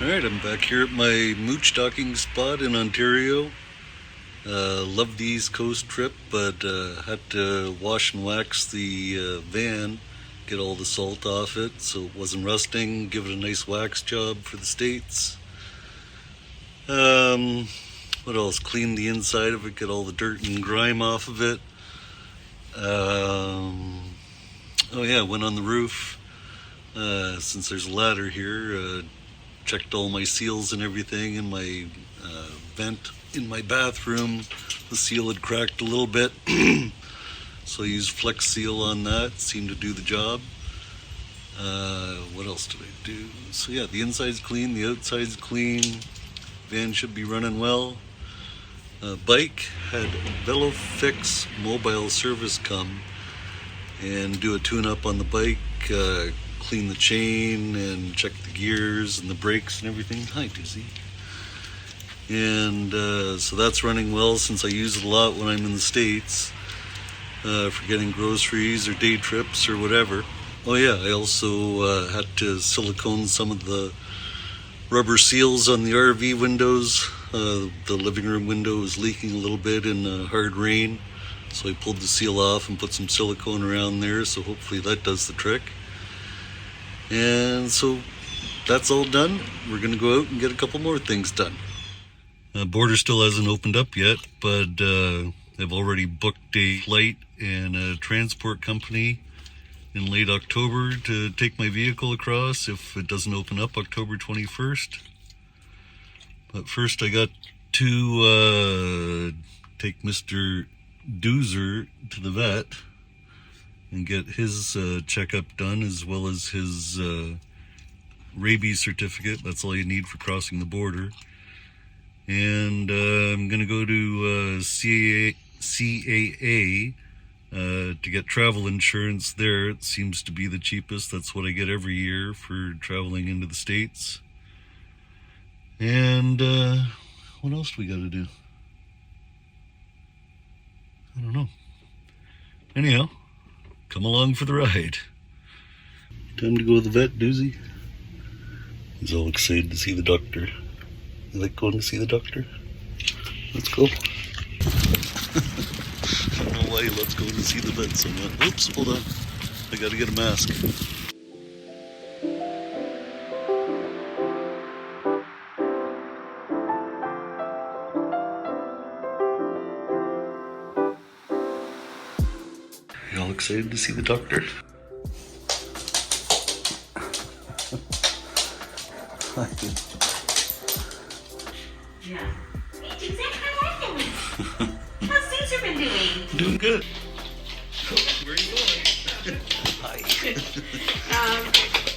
Alright, I'm back here at my mooch docking spot in Ontario. Loved the East Coast trip, but had to wash and wax the van, get all the salt off it so it wasn't rusting, give it a nice wax job for the States. What else? Clean the inside of it, get all the dirt and grime off of it. Oh yeah, went on the roof. Since there's a ladder here, checked all my seals and everything in my vent in my bathroom. The seal had cracked a little bit, so I used Flex Seal on that. Seemed to do the job. What else did I do? So yeah, the inside's clean, the outside's clean. Van should be running well. Bike had VeloFix mobile service come and do a tune-up on the bike, clean the chain and check the gears and the brakes and everything. Hi, Dizzy. And so that's running well since I use it a lot when I'm in the States for getting groceries or day trips or whatever. Oh yeah, I also had to silicone some of the rubber seals on the RV windows. The living room window was leaking a little bit in hard rain, so I pulled the seal off and put some silicone around there, so hopefully that does the trick. And so that's all done. We're going to go out and get a couple more things done. Border still hasn't opened up yet, but I've already booked a flight and a transport company in late October to take my vehicle across if it doesn't open up October 21st. But first I got to take Mr. Doozer to the vet and get his checkup done, as well as his rabies certificate. That's all you need for crossing the border. And I'm going to go to CAA to get travel insurance there. It seems to be the cheapest. That's what I get every year for traveling into the States. And what else do we got to do? I don't know. Anyhow, come along for the ride. Time to go to the vet, Doozy. He's all excited to see the doctor. You like going to see the doctor? Let's go. I don't know why he loves going to see the vet so much. Oops, hold on. I gotta get a mask. You all excited to see the doctor? Yeah. Hey, Jason, how are you? How's things have been doing? Doing good. Where are you going? Hi.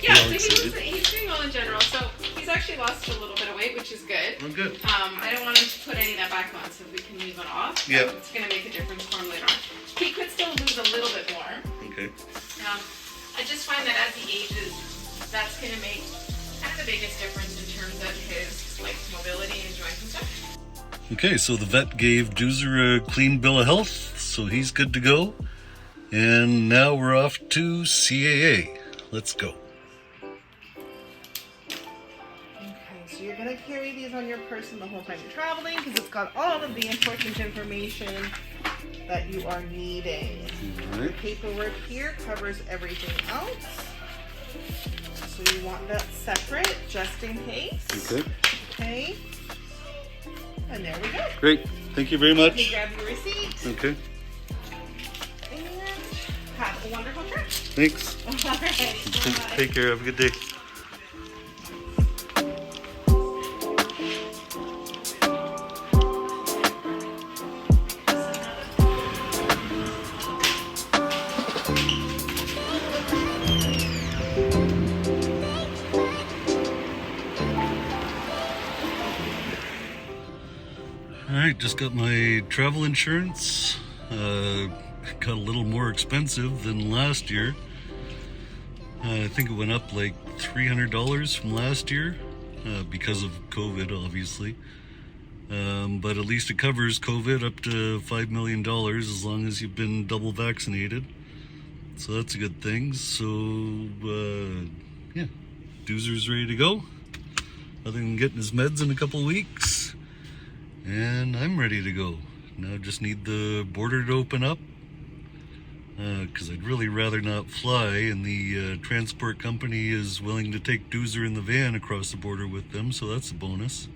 Yeah, so excited? he's doing well in general. So he's actually lost a little bit of weight, which is good. I'm good. I don't want him to put any of that back on, so we can leave it off. Yeah. It's going to make a difference for him later on. He could still lose a little bit more. Okay. I just find that as he ages, that's going to make kind of the biggest difference in terms of his like mobility and joints and stuff. Okay, so the vet gave Doozer a clean bill of health, so he's good to go. And now we're off to CAA. Let's go. Okay, so you're gonna carry these on your person the whole time you're traveling because it's got all of the important information that you are needing. All The right. paperwork here covers everything else. So you want that separate just in case. Okay. Okay. And there we go. Great. Thank you very You much. grab your receipt Okay. and have a wonderful trip. Thanks. All right. Bye-bye. Take care. Have a good day. Alright, just got my travel insurance. Got a little more expensive than last year. I think it went up like $300 from last year because of COVID, obviously. But at least it covers COVID up to $5 million as long as you've been double vaccinated. So that's a good thing. So, yeah, Doozer's ready to go. other than getting his meds in a couple weeks. And I'm ready to go. Now I just need the border to open up. Because I'd really rather not fly, and the transport company is willing to take Doozer in the van across the border with them, so that's a bonus.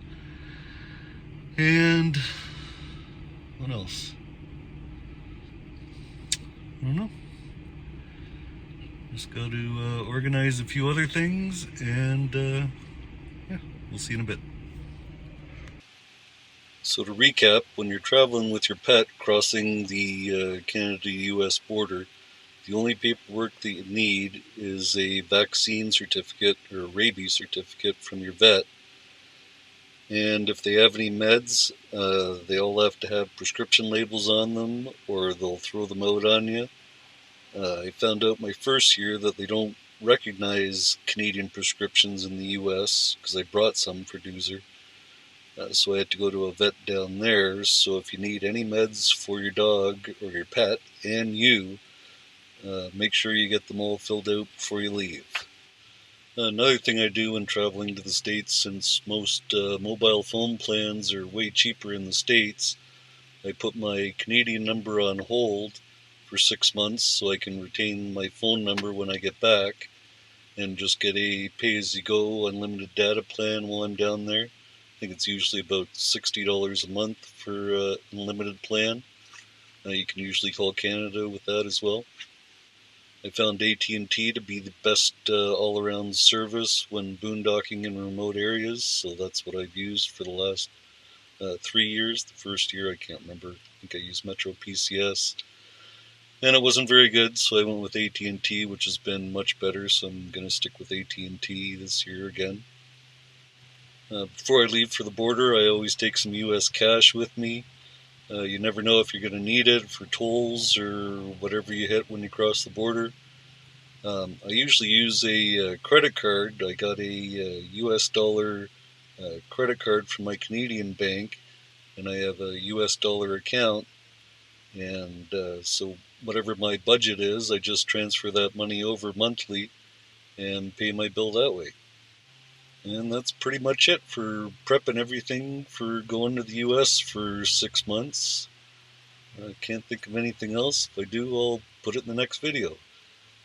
And what else? I don't know. Just got to organize a few other things, and yeah, we'll see in a bit. So to recap, when you're traveling with your pet crossing the Canada-US border, the only paperwork that you need is a vaccine certificate or a rabies certificate from your vet. And if they have any meds, they all have to have prescription labels on them, or they'll throw them out on you. I found out my first year that they don't recognize Canadian prescriptions in the US, because I brought some for Doozer. So I had to go to a vet down there. So if you need any meds for your dog or your pet and you, make sure you get them all filled out before you leave. Another thing I do when traveling to the States, since most mobile phone plans are way cheaper in the States, I put my Canadian number on hold for 6 months so I can retain my phone number when I get back and just get a pay-as-you-go unlimited data plan while I'm down there. I think it's usually about $60 a month for an unlimited plan. You can usually call Canada with that as well. I found AT&T to be the best all-around service when boondocking in remote areas, so that's what I've used for the last 3 years. The first year, I can't remember. I think I used Metro PCS, and it wasn't very good, so I went with AT&T, which has been much better, so I'm going to stick with AT&T this year again. Before I leave for the border, I always take some US cash with me. You never know if you're going to need it for tolls or whatever you hit when you cross the border. I usually use a credit card. I got a US dollar credit card from my Canadian bank, and I have a US dollar account. And so whatever my budget is, I just transfer that money over monthly and pay my bill that way. And that's pretty much it for prepping everything for going to the US for 6 months. I can't think of anything else. If I do, I'll put it in the next video.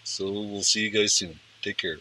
So we'll see you guys soon. Take care.